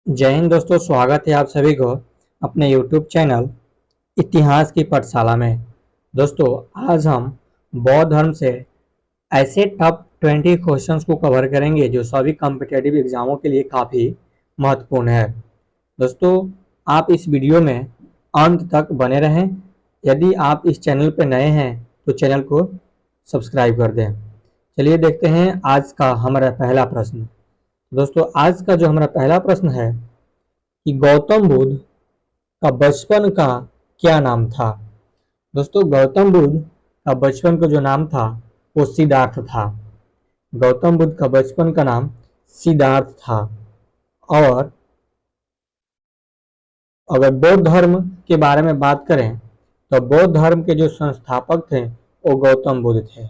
जय हिंद दोस्तों, स्वागत है आप सभी को अपने YouTube चैनल इतिहास की पाठशाला में। दोस्तों, आज हम बौद्ध धर्म से ऐसे टॉप 20 क्वेश्चंस को कवर करेंगे जो सभी कॉम्पिटिटिव एग्जामों के लिए काफ़ी महत्वपूर्ण है। दोस्तों, आप इस वीडियो में अंत तक बने रहें। यदि आप इस चैनल पर नए हैं तो चैनल को सब्सक्राइब कर दें। चलिए देखते हैं आज का हमारा पहला प्रश्न। दोस्तों, आज का जो हमारा पहला प्रश्न है कि गौतम बुद्ध का बचपन का क्या नाम था। दोस्तों, गौतम बुद्ध का बचपन का जो नाम था वो सिद्धार्थ था। गौतम बुद्ध का बचपन का नाम सिद्धार्थ था। और अगर बौद्ध धर्म के बारे में बात करें तो बौद्ध धर्म के जो संस्थापक थे वो गौतम बुद्ध थे।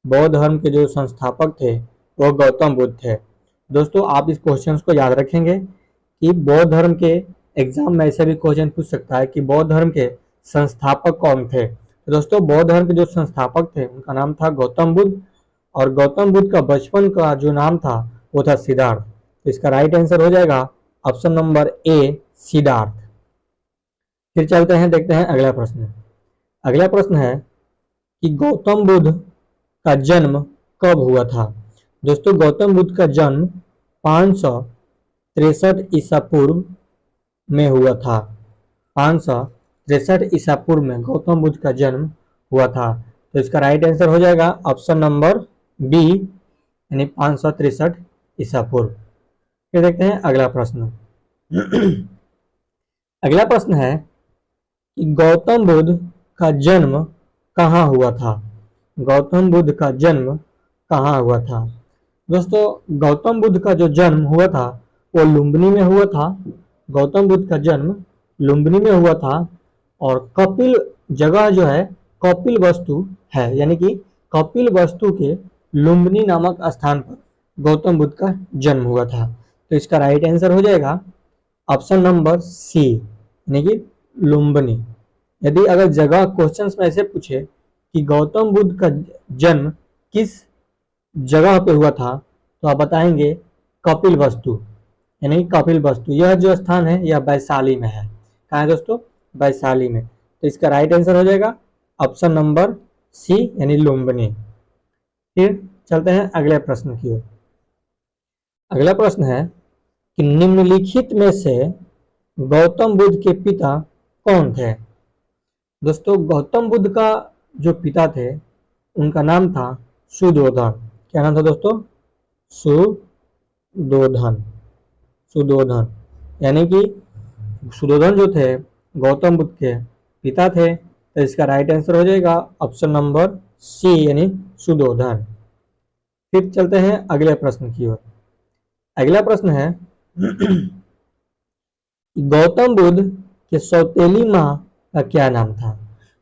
बौद्ध धर्म के जो संस्थापक थे वो गौतम बुद्ध थे। दोस्तों, आप इस क्वेश्चन को याद रखेंगे कि बौद्ध धर्म के एग्जाम में ऐसे भी क्वेश्चन पूछ सकता है कि बौद्ध धर्म के संस्थापक कौन थे। तो दोस्तों, बौद्ध धर्म के जो संस्थापक थे उनका नाम था गौतम बुद्ध, और गौतम बुद्ध का बचपन का जो नाम था वो था सिद्धार्थ। तो इसका राइट आंसर हो जाएगा ऑप्शन नंबर ए, सिद्धार्थ। फिर चलते हैं, देखते हैं अगला प्रश्न। अगला प्रश्न है कि गौतम बुद्ध का जन्म कब हुआ था। दोस्तों, गौतम बुद्ध का जन्म 563 ईसा पूर्व में हुआ था। 563 ईसा पूर्व में गौतम बुद्ध का जन्म हुआ था। तो इसका राइट आंसर हो जाएगा ऑप्शन नंबर बी, यानी 563 ईसा पूर्व। फिर देखते हैं अगला प्रश्न। अगला प्रश्न है कि गौतम बुद्ध का जन्म कहाँ हुआ था। गौतम बुद्ध का जन्म कहाँ हुआ था। दोस्तों, गौतम बुद्ध का जो जन्म हुआ था वो लुम्बिनी में हुआ था। गौतम बुद्ध का जन्म लुम्बिनी में हुआ था। और कपिल जगह जो है कपिल वस्तु है, यानी कि कपिल वस्तु के लुम्बिनी नामक स्थान पर गौतम बुद्ध का जन्म हुआ था। तो इसका राइट आंसर हो जाएगा ऑप्शन नंबर सी, यानी कि लुम्बिनी। यदि अगर जगह क्वेश्चंस में ऐसे पूछे कि गौतम बुद्ध का जन्म किस जगह पे हुआ था तो आप बताएंगे कपिल वस्तु, यानी कपिल वस्तु। यह जो स्थान है यह वैशाली में है। कहाँ है दोस्तों? वैशाली में। तो इसका राइट आंसर हो जाएगा ऑप्शन नंबर सी, यानी लुम्बिनी। फिर चलते हैं अगले प्रश्न की ओर। अगला प्रश्न है कि निम्नलिखित में से गौतम बुद्ध के पिता कौन थे। दोस्तों, गौतम बुद्ध का जो पिता थे उनका नाम था सुदोधन। क्या नाम था दोस्तों? सुदोधन। सुदोधन, यानी कि सुदोधन जो थे गौतम बुद्ध के पिता थे। तो इसका राइट आंसर हो जाएगा ऑप्शन नंबर सी, यानी सुदोधन। फिर चलते हैं अगले प्रश्न की ओर। अगला प्रश्न है गौतम बुद्ध के सौतेली माँ का क्या नाम था।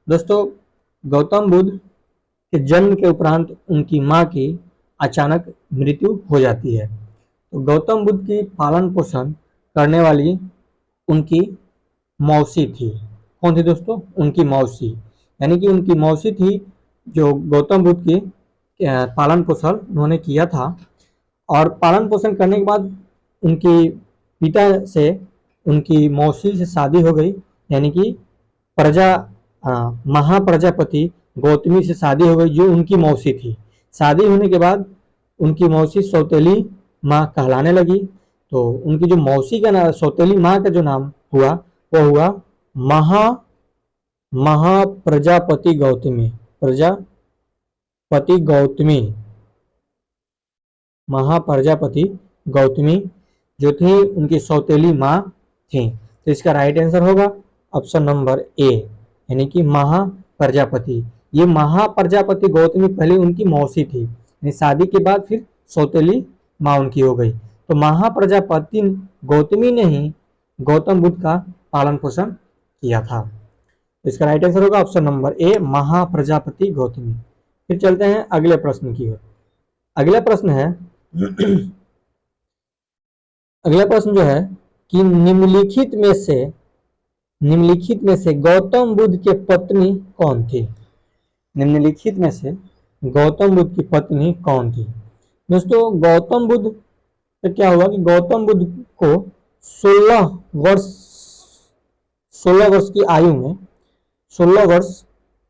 दोस्तों, गौतम बुद्ध के जन्म के उपरांत उनकी माँ की अचानक मृत्यु हो जाती है। तो गौतम बुद्ध की पालन पोषण करने वाली उनकी मौसी थी। कौन थी दोस्तों? उनकी मौसी, यानी कि उनकी मौसी थी जो गौतम बुद्ध की पालन पोषण उन्होंने किया था। और पालन पोषण करने के बाद उनकी पिता से उनकी मौसी से शादी हो गई, यानी कि महाप्रजापति गौतमी से शादी हो गई जो उनकी मौसी थी। शादी होने के बाद उनकी मौसी सौतेली माँ कहलाने लगी। तो उनकी जो मौसी का नाम, सौतेली माँ का जो नाम हुआ वो हुआ महाप्रजापति गौतमी। प्रजापति गौतमी, महाप्रजापति गौतमी जो थी उनकी सौतेली माँ थी। तो इसका राइट आंसर होगा ऑप्शन नंबर ए, यानी कि महाप्रजापति। ये महाप्रजापति गौतमी पहले उनकी मौसी थी, यानी शादी के बाद फिर सौतेली माँ उनकी हो गई। तो महाप्रजापति गौतमी ने ही गौतम बुद्ध का पालन पोषण किया था। तो इसका राइट आंसर होगा option number A, Mahaprajapati Gautami. फिर चलते हैं अगले प्रश्न की ओर। अगला प्रश्न है अगला प्रश्न जो है कि निम्नलिखित में से गौतम बुद्ध के पत्नी कौन थी। निम्नलिखित में से गौतम बुद्ध की पत्नी कौन थी। दोस्तों, गौतम बुद्ध तो क्या हुआ कि गौतम बुद्ध को 16 वर्ष 16 वर्ष की आयु में 16 वर्ष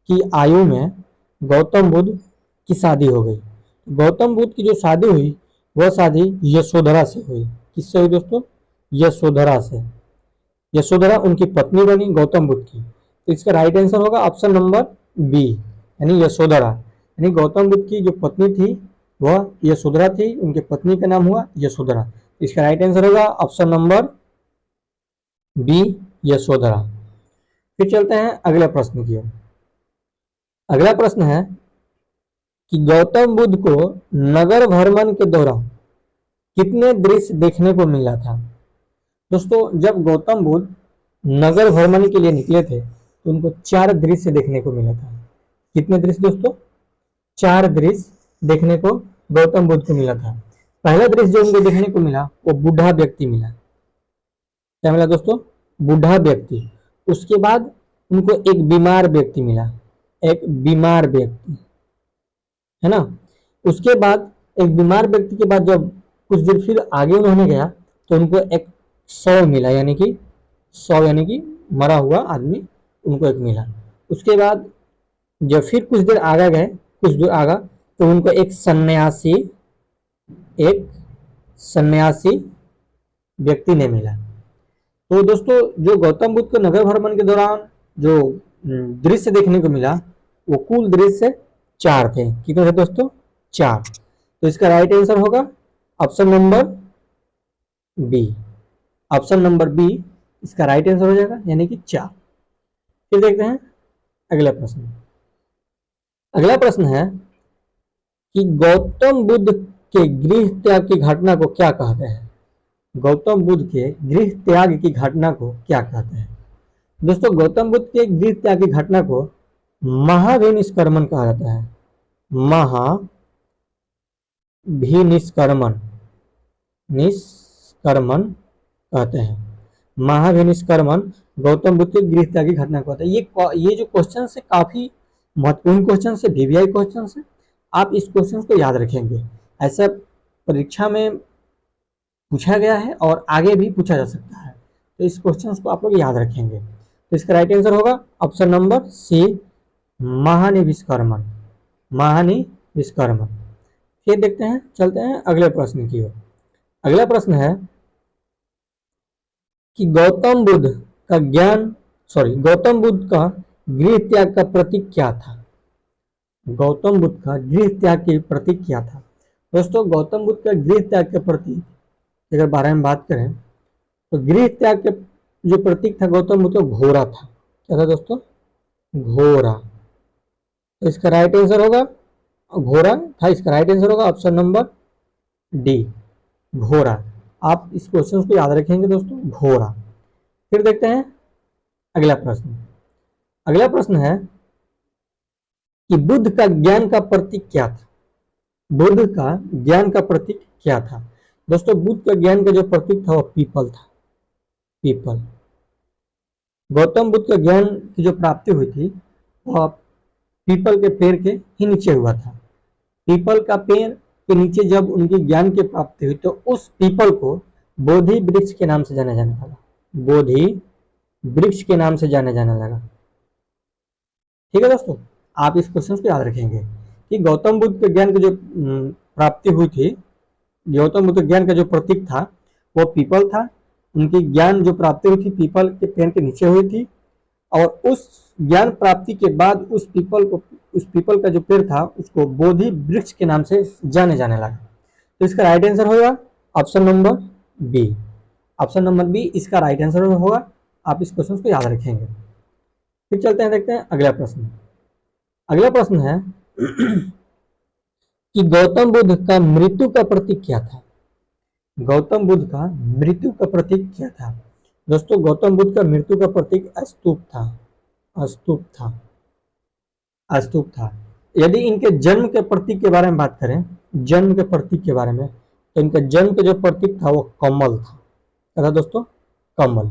की आयु में गौतम बुद्ध की शादी हो गई। गौतम बुद्ध की जो शादी हुई वह शादी यशोधरा से हुई। किससे हुई दोस्तों? यशोधरा से। यशोधरा उनकी पत्नी बनी गौतम बुद्ध की। तो इसका राइट आंसर होगा ऑप्शन नंबर बी, यानी यशोधरा। यानी गौतम बुद्ध की जो पत्नी थी वह यशोधरा थी, उनके पत्नी का नाम हुआ यशोधरा। इसका राइट आंसर होगा ऑप्शन नंबर बी, यशोधरा। फिर चलते हैं अगले प्रश्न की ओर। अगला प्रश्न है कि गौतम बुद्ध को नगर भ्रमण के दौरान कितने दृश्य देखने को मिला था? दोस्तों, जब गौतम बुद्ध नगर भ्रमण के लिए निकले थे तो उनको 4 दृश्य देखने को मिला था। कितने दृश्य दोस्तों? 4 दृश्य देखने को गौतम बुद्ध को मिला था। पहला दृश्य जो उनको देखने को मिला वो बूढ़ा व्यक्ति मिला। क्या मिला दोस्तों? बूढ़ा व्यक्ति। उसके बाद उनको एक बीमार व्यक्ति मिला, एक बीमार व्यक्ति, है ना। उसके बाद एक बीमार व्यक्ति के बाद जब कुछ देर फिर आगे उन्होंने गया तो उनको एक शव मिला, यानी कि शव यानी कि मरा हुआ आदमी उनको एक मिला। उसके बाद जब फिर कुछ देर आगे गए, कुछ दूर आगा, तो उनको एक सन्यासी व्यक्ति ने मिला। तो दोस्तों, जो गौतम बुद्ध को नगर भ्रमण के दौरान जो दृश्य देखने को मिला वो कुल दृश्य 4 थे। कितने थे दोस्तों? 4। तो इसका राइट आंसर होगा option number B. Option number B इसका राइट आंसर हो जाएगा, यानी कि 4। फिर देखते हैं अगला प्रश्न। अगला प्रश्न है कि गौतम बुद्ध के गृह त्याग की घटना को क्या कहते हैं? गौतम बुद्ध के गृह त्याग की घटना को क्या कहते हैं? दोस्तों, गौतम बुद्ध के गृह त्याग की घटना को महाभिनिष्क्रमण कहा जाता है। निष्कर्मण कहते हैं। महाभिनिष्क्रमण गौतम बुद्ध के गृह त्याग की घटना को कहते हैं। ये जो क्वेश्चन है काफी महत्वपूर्ण क्वेश्चन है, वीवीआई क्वेश्चन है। आप इस क्वेश्चन को याद रखेंगे, ऐसा परीक्षा में पूछा गया है और आगे भी पूछा जा सकता है। तो इस क्वेश्चन को आप लोग याद रखेंगे। तो इसका राइट आंसर होगा ऑप्शन नंबर सी, महानिष्क्रमण। महानिष्क्रमण। फिर देखते हैं, चलते हैं अगले प्रश्न की ओर। अगला प्रश्न है कि गौतम बुद्ध का गृह त्याग का प्रतीक क्या था? गौतम बुद्ध का गृह त्याग के प्रतीक क्या था? दोस्तों, गौतम बुद्ध का गृह त्याग के प्रतीक अगर बारे में बात करें तो गृह त्याग के जो प्रतीक था गौतम बुद्ध का घोड़ा था। क्या था दोस्तों? घोड़ा। तो इसका राइट आंसर होगा, घोड़ा था। इसका राइट आंसर होगा ऑप्शन नंबर डी, घोड़ा। आप इस क्वेश्चन को याद रखेंगे दोस्तों, घोड़ा। फिर देखते हैं अगला प्रश्न। अगला प्रश्न है कि बुद्ध का ज्ञान का प्रतीक क्या था? बुद्ध का ज्ञान का प्रतीक क्या था? दोस्तों, बुद्ध का ज्ञान का जो प्रतीक था वो पीपल था। पीपल। गौतम बुद्ध का ज्ञान की जो प्राप्ति हुई थी वह पीपल के पेड़ के ही नीचे हुआ था। पीपल का पेड़ के नीचे जब उनकी ज्ञान की प्राप्ति हुई तो उस पीपल को बोधि वृक्ष के नाम से जाना जाने लगा। बोधि वृक्ष के नाम से जाना जाने लगा। ठीक है दोस्तों, आप इस क्वेश्चन को याद रखेंगे कि गौतम बुद्ध के ज्ञान की जो प्राप्ति हुई थी, गौतम बुद्ध ज्ञान का जो प्रतीक था वो पीपल था। उनकी ज्ञान जो प्राप्ति हुई थी पीपल के पेड़ के नीचे हुई थी और उस ज्ञान प्राप्ति के बाद उस पीपल का जो पेड़ था उसको बोधि वृक्ष के नाम से जाने जाने लगा। तो इसका राइट आंसर होगा option number B. Option number B इसका राइट आंसर होगा। आप इस क्वेश्चन को याद रखेंगे। फिर चलते हैं, देखते हैं अगला प्रश्न। अगला प्रश्न है कि गौतम बुद्ध का मृत्यु का प्रतीक क्या था? गौतम बुद्ध का मृत्यु का प्रतीक क्या था? दोस्तों, गौतम बुद्ध का मृत्यु का प्रतीक स्तूप था। स्तूप था। यदि इनके जन्म के प्रतीक के बारे में बात करें, जन्म के प्रतीक के बारे में, तो इनका जन्म का जो प्रतीक था वो कमल था। क्या था दोस्तों? कमल।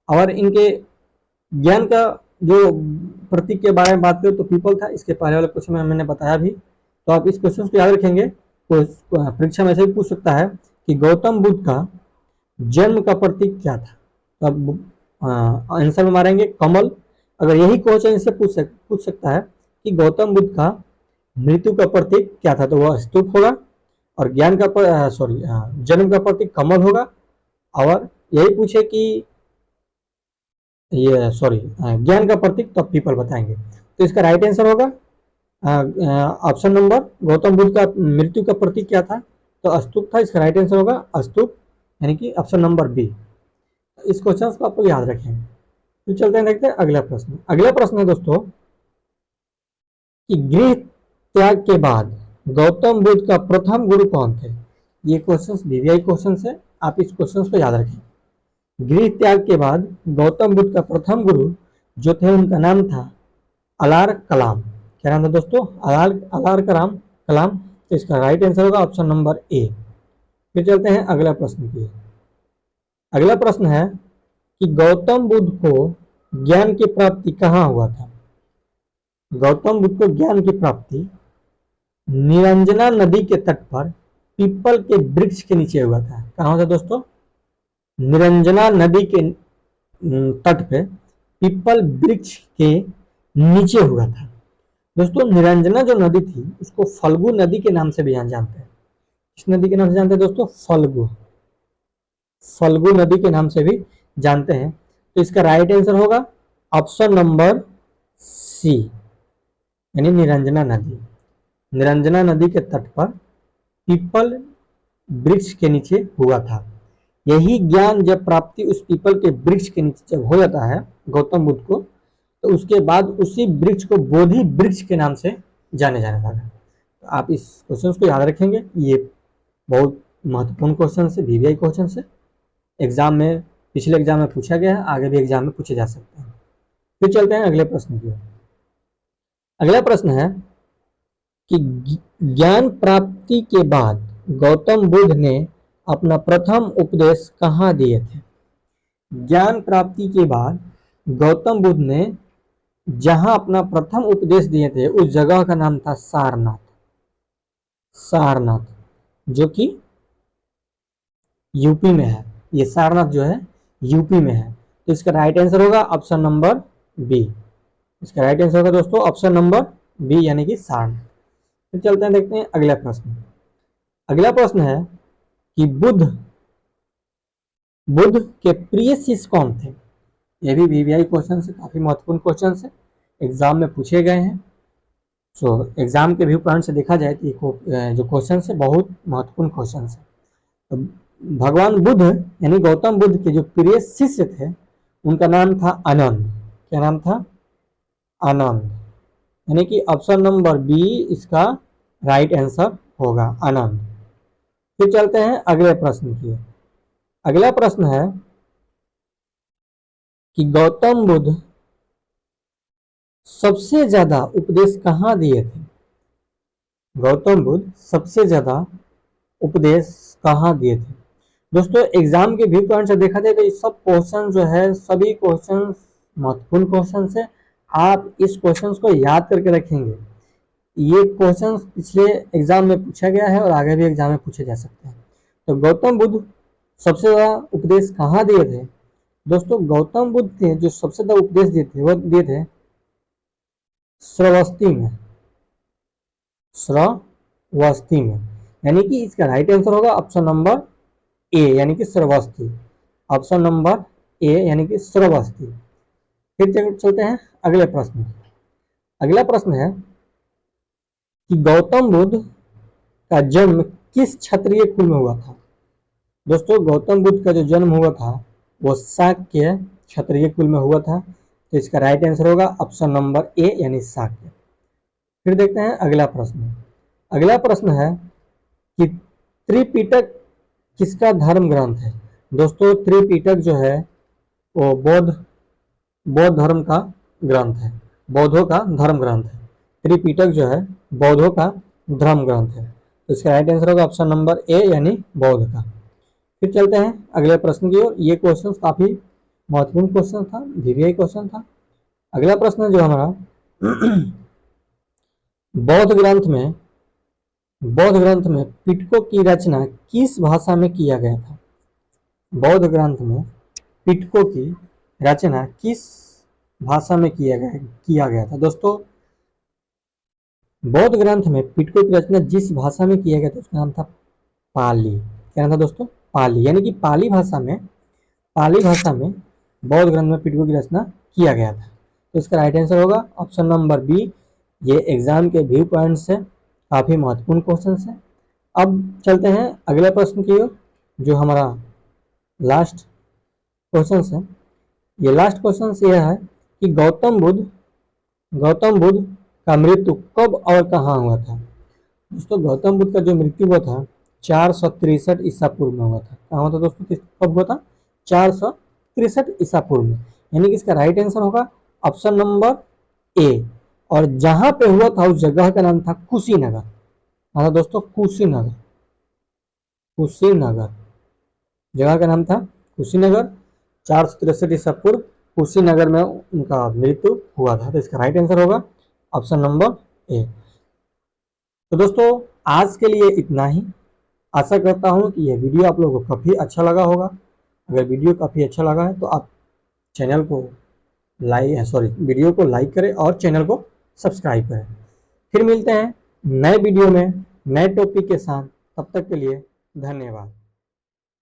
और इनके ज्ञान का जो प्रतीक के बारे में बात करें तो पीपल था। इसके पहले वाले क्वेश्चन में मैंने बताया भी। तो आप इस क्वेश्चन को याद रखेंगे। तो परीक्षा में ऐसे भी पूछ सकता है कि गौतम बुद्ध का जन्म का प्रतीक क्या था? तब आंसर में मारेंगे कमल। अगर यही क्वेश्चन इससे पूछ सकता है कि गौतम बुद्ध का मृत्यु का प्रतीक क्या था, तो वह स्तूप होगा। और ज्ञान का सॉरी जन्म का प्रतीक कमल होगा। और यही पूछे कि ये सॉरी ज्ञान का प्रतीक, तो पीपल बताएंगे। तो इसका राइट आंसर होगा ऑप्शन नंबर, गौतम बुद्ध का मृत्यु का प्रतीक क्या था? तो स्तूप था। इसका राइट आंसर होगा स्तूप, यानी कि ऑप्शन नंबर बी। इस क्वेश्चन को आपको याद रखेंगे। तो चलते हैं, देखते हैं अगला प्रश्न। अगला प्रश्न है दोस्तों कि गृह त्याग के बाद गौतम बुद्ध का प्रथम गुरु कौन थे? ये क्वेश्चन वीवीआई क्वेश्चन है, आप इस क्वेश्चन को याद रखें। गृह त्याग के बाद गौतम बुद्ध का प्रथम गुरु जो थे, उनका नाम था अलार कलाम। क्या नाम था दोस्तों? अलार कलाम। तो इसका राइट आंसर होगा ऑप्शन नंबर ए। फिर चलते हैं अगला प्रश्न की। अगला प्रश्न है कि गौतम बुद्ध को ज्ञान की प्राप्ति कहाँ हुआ था? गौतम बुद्ध को ज्ञान की प्राप्ति निरंजना नदी के तट पर पीपल के वृक्ष के नीचे हुआ था। कहाँ था दोस्तों? निरंजना नदी के तट पे पीपल वृक्ष के नीचे हुआ था। दोस्तों निरंजना जो नदी थी उसको फल्गु नदी के नाम से भी जानते हैं। किस नदी के नाम से जानते हैं दोस्तों? फल्गु नदी के नाम से भी जानते हैं। तो इसका राइट आंसर होगा ऑप्शन नंबर सी, यानी निरंजना नदी। निरंजना नदी के तट पर पीपल वृक्ष के नीचे हुआ था। यही ज्ञान जब प्राप्ति उस पीपल के वृक्ष के नीचे जब हो जाता है गौतम बुद्ध को, तो उसके बाद उसी वृक्ष को बोधि वृक्ष के नाम से जाने जाने लगा। तो आप इस क्वेश्चन को याद रखेंगे। ये बहुत महत्वपूर्ण क्वेश्चन है, वीवीआई क्वेश्चन है। एग्जाम में, पिछले एग्जाम में पूछा गया है, आगे भी एग्जाम में पूछे जा सकते हैं। फिर चलते हैं अगले प्रश्न की ओर। अगला प्रश्न है कि ज्ञान प्राप्ति के बाद गौतम बुद्ध ने अपना प्रथम उपदेश कहाँ दिए थे? ज्ञान प्राप्ति के बाद गौतम बुद्ध ने जहां अपना प्रथम उपदेश दिए थे उस जगह का नाम था सारनाथ। सारनाथ जो कि यूपी में है। ये सारनाथ जो है यूपी में है। तो इसका राइट आंसर होगा ऑप्शन नंबर बी। इसका राइट आंसर होगा दोस्तों ऑप्शन नंबर बी, यानी कि सारनाथ। फिर चलते हैं, देखते हैं अगला प्रश्न। अगला प्रश्न है कि बुद्ध के प्रिय शिष्य कौन थे? ये भी वीवीआई क्वेश्चन है, काफी महत्वपूर्ण क्वेश्चन है, एग्जाम में पूछे गए हैं। सो एग्जाम के व्यू पॉइंट से देखा जाए तो जो क्वेश्चन है बहुत महत्वपूर्ण क्वेश्चन है। तो भगवान बुद्ध यानी गौतम बुद्ध के जो प्रिय शिष्य थे उनका नाम था आनंद। क्या नाम था? आनंद, यानी कि ऑप्शन नंबर बी इसका राइट आंसर होगा, आनंद। फिर चलते हैं अगले प्रश्न की। अगला प्रश्न है कि गौतम बुद्ध सबसे ज्यादा उपदेश कहाँ दिए थे? गौतम बुद्ध सबसे ज्यादा उपदेश कहाँ दिए थे? दोस्तों एग्जाम के व्यू पॉइंट से देखा जाए तो ये सब क्वेश्चन जो है, सभी क्वेश्चन महत्वपूर्ण क्वेश्चन है। आप इस क्वेश्चन को याद करके रखेंगे। ये क्वेश्चन पिछले एग्जाम में पूछा गया है और आगे भी एग्जाम में पूछे जा सकते हैं। तो गौतम बुद्ध सबसे ज्यादा उपदेश कहाँ दिए थे? दोस्तों गौतम बुद्ध ने जो सबसे ज्यादा उपदेश दिए थे वो दिए थे श्रावस्ती में। श्रावस्ती में, यानी कि इसका राइट आंसर होगा ऑप्शन नंबर ए, यानी कि श्रावस्ती। ऑप्शन नंबर ए, यानी कि श्रावस्ती। फिर चलते हैं अगले प्रश्न। अगला प्रश्न है कि गौतम बुद्ध का जन्म किस क्षत्रिय कुल में हुआ था? दोस्तों गौतम बुद्ध का जो जन्म हुआ था वो शाक्य क्षत्रिय कुल में हुआ था। तो इसका राइट आंसर होगा ऑप्शन नंबर ए, यानी शाक्य। फिर देखते हैं अगला प्रश्न। अगला प्रश्न है कि त्रिपिटक किसका धर्म ग्रंथ है? दोस्तों त्रिपिटक जो है वो बौद्ध धर्म का ग्रंथ है, बौद्धों का धर्म ग्रंथ है। त्रिपिटक जो है बौद्धों का धर्म ग्रंथ है। तो इसका राइट आंसर होगा ऑप्शन नंबर ए, यानी बौद्ध का। फिर चलते हैं अगले प्रश्न की ओर। ये क्वेश्चन काफी महत्वपूर्ण क्वेश्चन था, वीवीआई क्वेश्चन था। अगला प्रश्न जो हमारा बौद्ध ग्रंथ में पिटकों की रचना किस भाषा में किया गया था? बौद्ध ग्रंथ में पिटकों की रचना किस भाषा में किया गया था? दोस्तों, बौद्ध ग्रंथ में पिटकों की रचना जिस भाषा में किया गया था उसका नाम था पाली। क्या नाम था दोस्तों? पाली। यानी कि पाली भाषा में बौद्ध ग्रंथ में पिटकों की रचना किया गया था। तो इसका राइट आंसर होगा ऑप्शन नंबर बी। ये एग्जाम के व्यू पॉइंट से काफी महत्वपूर्ण क्वेश्चन है। अब चलते हैं अगले प्रश्न की ओर, जो हमारा लास्ट क्वेश्चन है। ये लास्ट क्वेश्चन यह है कि गौतम बुद्ध का मृत्यु कब और कहाँ हुआ था? दोस्तों, गौतम बुद्ध का जो मृत्यु हुआ था 463 ईसा पूर्व में हुआ था। कहाँ हुआ था दोस्तों? कब हुआ था? 463 ईसा पूर्व में। यानी कि इसका राइट आंसर होगा ऑप्शन नंबर ए। और जहां पे हुआ था उस जगह का नाम था कुशीनगर। हाँ दोस्तों, कुशीनगर जगह का नाम था कुशीनगर। 463 ईसा पूर्व कुशीनगर में उनका मृत्यु हुआ था। तो इसका राइट आंसर होगा ऑप्शन नंबर ए। तो दोस्तों, आज के लिए इतना ही। आशा करता हूं कि यह वीडियो आप लोगों को काफ़ी अच्छा लगा होगा। अगर वीडियो काफ़ी अच्छा लगा है तो आप वीडियो को लाइक करें और चैनल को सब्सक्राइब करें। फिर मिलते हैं नए वीडियो में नए टॉपिक के साथ। तब तक के लिए धन्यवाद।